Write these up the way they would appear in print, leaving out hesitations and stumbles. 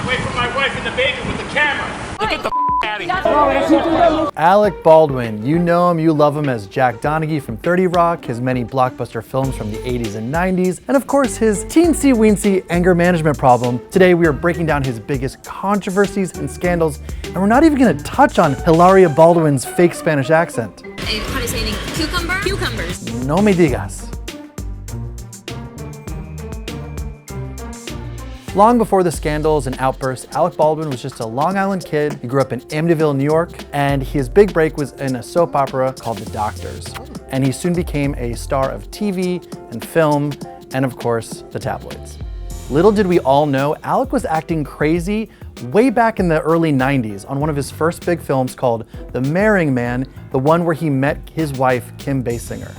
away from my wife and the baby with the camera. Get the out of here. Alec Baldwin, you know him, you love him as Jack Donaghy from 30 Rock, his many blockbuster films from the 80s and 90s, and of course his teensy-weensy anger management problem. Today we are breaking down his biggest controversies and scandals, and we're not even gonna touch on Hilaria Baldwin's fake Spanish accent. How do you say it? Cucumber? Cucumbers. No me digas. Long before the scandals and outbursts, Alec Baldwin was just a Long Island kid. He grew up in Amityville, New York, and his big break was in a soap opera called The Doctors. And he soon became a star of TV and film, and of course, the tabloids. Little did we all know, Alec was acting crazy way back in the early 90s on one of his first big films called The Marrying Man, the one where he met his wife, Kim Basinger.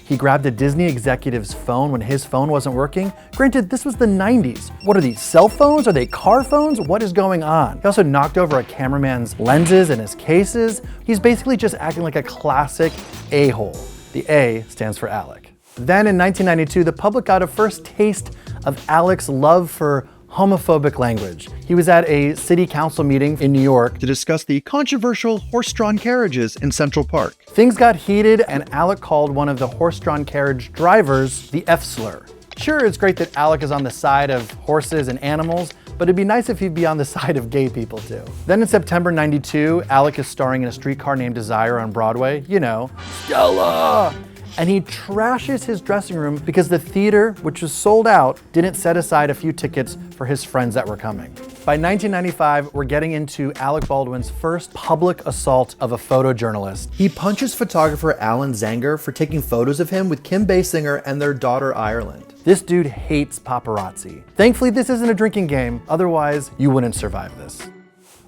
He grabbed a Disney executive's phone when his phone wasn't working. Granted, this was the 90s. What are these, cell phones? Are they car phones? What is going on? He also knocked over a cameraman's lenses and his cases. He's basically just acting like a classic a-hole. The A stands for Alec. Then in 1992, the public got a first taste of Alec's love for homophobic language. He was at a city council meeting in New York to discuss the controversial horse-drawn carriages in Central Park. Things got heated and Alec called one of the horse-drawn carriage drivers the F-slur. Sure, it's great that Alec is on the side of horses and animals, but it'd be nice if he'd be on the side of gay people too. Then in September '92, Alec is starring in A Streetcar Named Desire on Broadway, you know, Stella! And he trashes his dressing room because the theater, which was sold out, didn't set aside a few tickets for his friends that were coming. By 1995, we're getting into Alec Baldwin's first public assault of a photojournalist. He punches photographer Alan Zanger for taking photos of him with Kim Basinger and their daughter Ireland. This dude hates paparazzi. Thankfully, this isn't a drinking game, otherwise you wouldn't survive this.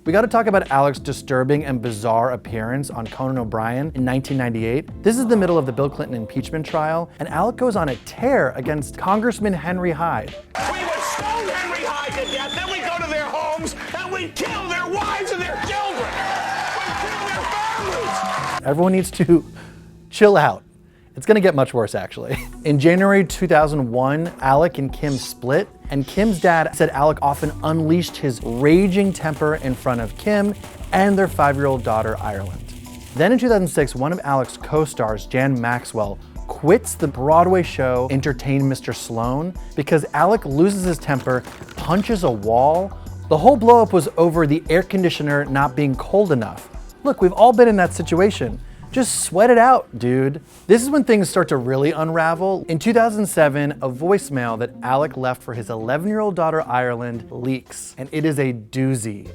We gotta talk about Alec's disturbing and bizarre appearance on Conan O'Brien in 1998. This is the middle of the Bill Clinton impeachment trial, and Alec goes on a tear against Congressman Henry Hyde. We would stone Henry Hyde to death, then we'd go to their homes and we'd kill their wives and their children. We'd kill their families. Everyone needs to chill out. It's gonna get much worse, actually. In January 2001, Alec and Kim split, and Kim's dad said Alec often unleashed his raging temper in front of Kim and their 5-year-old daughter, Ireland. Then in 2006, one of Alec's co-stars, Jan Maxwell, quits the Broadway show Entertain Mr. Sloan because Alec loses his temper, punches a wall. The whole blow-up was over the air conditioner not being cold enough. Look, we've all been in that situation. Just sweat it out, dude. This is when things start to really unravel. In 2007, a voicemail that Alec left for his 11-year-old daughter, Ireland, leaks, and it is a doozy.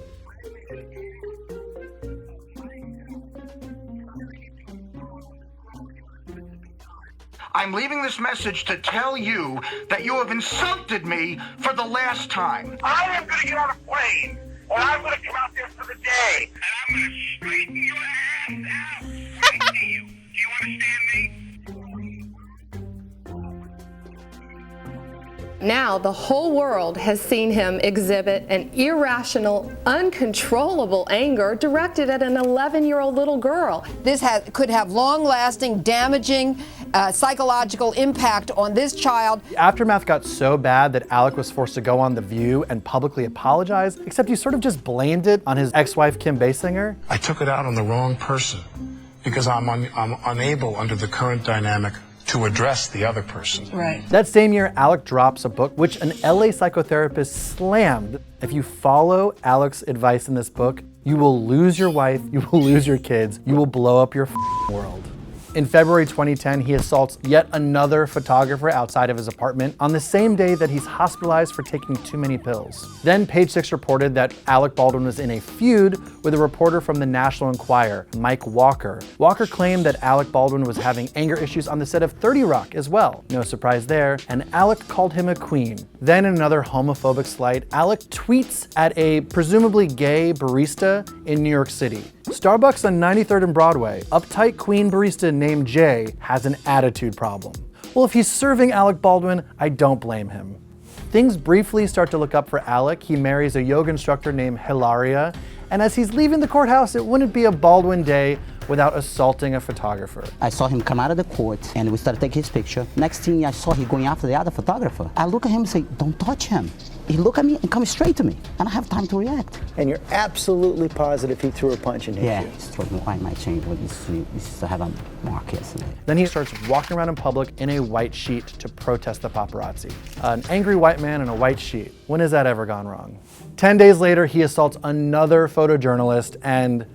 I'm leaving this message to tell you that you have insulted me for the last time. I am going to get on a plane, and I'm going to come out there for the day, and I'm going to straighten your ass out. Do you understand me? Now the whole world has seen him exhibit an irrational, uncontrollable anger directed at an 11-year-old little girl. This could have long-lasting, damaging, psychological impact on this child. The aftermath got so bad that Alec was forced to go on The View and publicly apologize, except he sort of just blamed it on his ex-wife, Kim Basinger. I took it out on the wrong person because I'm unable under the current dynamic to address the other person. Right. That same year, Alec drops a book which an LA psychotherapist slammed. If you follow Alec's advice in this book, you will lose your wife, you will lose your kids, you will blow up your world. In February 2010, he assaults yet another photographer outside of his apartment on the same day that he's hospitalized for taking too many pills. Then Page Six reported that Alec Baldwin was in a feud with a reporter from the National Enquirer, Mike Walker. Walker claimed that Alec Baldwin was having anger issues on the set of 30 Rock as well. No surprise there, and Alec called him a queen. Then in another homophobic slight, Alec tweets at a presumably gay barista in New York City. Starbucks on 93rd and Broadway, uptight queen barista named Jay has an attitude problem. Well, if he's serving Alec Baldwin, I don't blame him. Things briefly start to look up for Alec. He marries a yoga instructor named Hilaria, And as he's leaving the courthouse, it wouldn't be a Baldwin day without assaulting a photographer. I saw him come out of the court and we started taking his picture. Next thing I saw he going after the other photographer. I look at him and say, don't touch him. He looked at me and come straight to me. I don't have time to react. And you're absolutely positive he threw a punch and hit you? Yeah, he told me why my chain used to have a mark yesterday. Then he starts walking around in public in a white sheet to protest the paparazzi. An angry white man in a white sheet. When has that ever gone wrong? 10 days later, he assaults another photojournalist and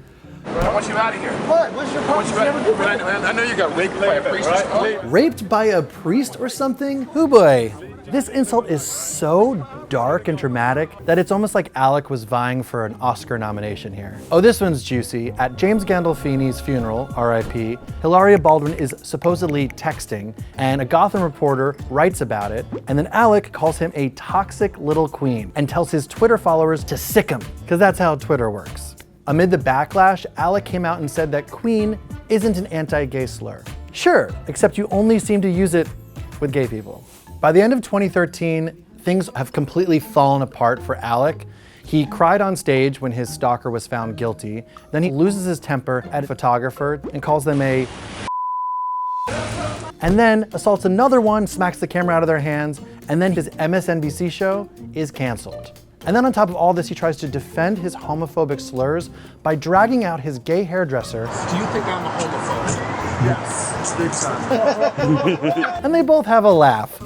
I want you out of here. What? What's your problem? I know you got raped by a priest or something. Raped by a priest or something? hoo boy. This insult is so dark and dramatic that it's almost like Alec was vying for an Oscar nomination here. Oh, this one's juicy. At James Gandolfini's funeral, RIP, Hilaria Baldwin is supposedly texting, and a Gotham reporter writes about it, and then Alec calls him a toxic little queen and tells his Twitter followers to sick him, because that's how Twitter works. Amid the backlash, Alec came out and said that queen isn't an anti-gay slur. Sure, except you only seem to use it with gay people. By the end of 2013, things have completely fallen apart for Alec. He cried on stage when his stalker was found guilty. Then he loses his temper at a photographer and calls them a and then assaults another one, smacks the camera out of their hands, and then his MSNBC show is canceled. And then on top of all this, he tries to defend his homophobic slurs by dragging out his gay hairdresser. Do you think I'm a homophobe? Yes, big time. And they both have a laugh.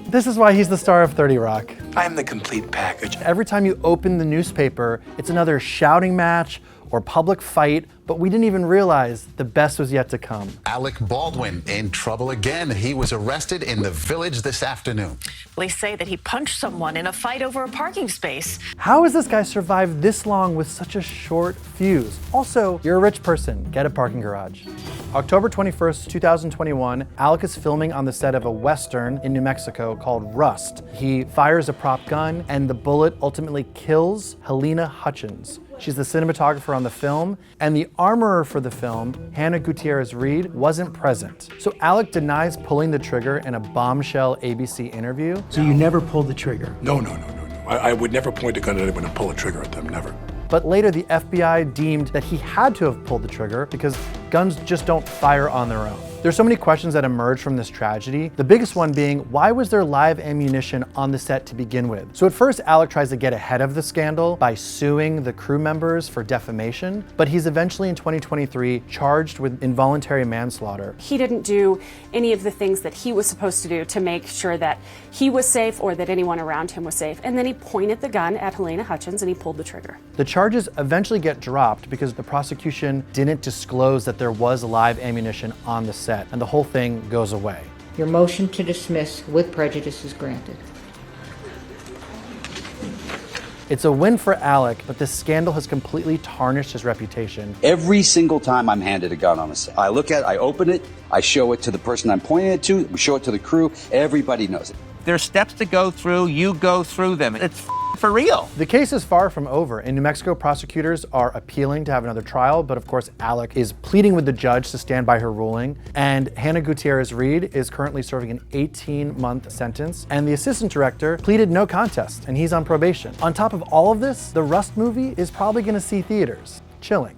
This is why he's the star of 30 Rock. I am the complete package. Every time you open the newspaper, it's another shouting match or public fight, but we didn't even realize the best was yet to come. Alec Baldwin in trouble again. He was arrested in the Village this afternoon. Police say that he punched someone in a fight over a parking space. How has this guy survived this long with such a short fuse? Also, you're a rich person, get a parking garage. October 21st, 2021, Alec is filming on the set of a Western in New Mexico called Rust. He fires a prop gun and the bullet ultimately kills Helena Hutchins. She's the cinematographer on the film, and the armorer for the film, Hannah Gutierrez-Reed, wasn't present. So Alec denies pulling the trigger in a bombshell ABC interview. So you never pulled the trigger? No. I would never point a gun at anyone and pull a trigger at them, never. But later the FBI deemed that he had to have pulled the trigger because guns just don't fire on their own. There's so many questions that emerge from this tragedy. The biggest one being, why was there live ammunition on the set to begin with? So at first, Alec tries to get ahead of the scandal by suing the crew members for defamation, but he's eventually in 2023 charged with involuntary manslaughter. He didn't do any of the things that he was supposed to do to make sure that he was safe or that anyone around him was safe. And then he pointed the gun at Helena Hutchins and he pulled the trigger. The charges eventually get dropped because the prosecution didn't disclose that there was live ammunition on the set, and the whole thing goes away. Your motion to dismiss with prejudice is granted. It's a win for Alec, but this scandal has completely tarnished his reputation. Every single time I'm handed a gun on a set, I look at it, I open it, I show it to the person I'm pointing it to, we show it to the crew, everybody knows it. There's steps to go through, you go through them. It's for real. The case is far from over. In New Mexico, prosecutors are appealing to have another trial, but of course, Alec is pleading with the judge to stand by her ruling. And Hannah Gutierrez-Reed is currently serving an 18-month sentence. And the assistant director pleaded no contest, and he's on probation. On top of all of this, the Rust movie is probably gonna see theaters. Chilling.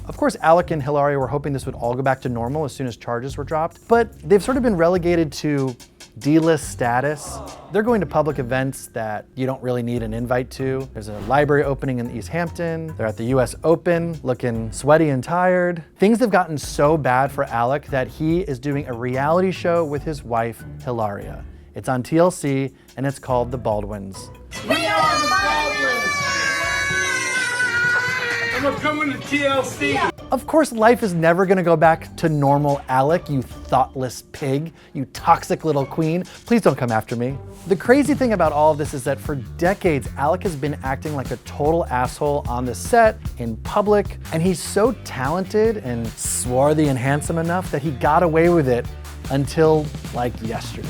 Of course, Alec and Hilaria were hoping this would all go back to normal as soon as charges were dropped, but they've sort of been relegated to D-list status. They're going to public events that you don't really need an invite to. There's a library opening in East Hampton. They're at the US Open, looking sweaty and tired. Things have gotten so bad for Alec that he is doing a reality show with his wife, Hilaria. It's on TLC, and it's called The Baldwins. We are the Baldwins! And we're coming to TLC. Of course, life is never gonna go back to normal, Alec, you thoughtless pig, you toxic little queen. Please don't come after me. The crazy thing about all of this is that for decades, Alec has been acting like a total asshole on the set, in public, and he's so talented and swarthy and handsome enough that he got away with it until, like, yesterday.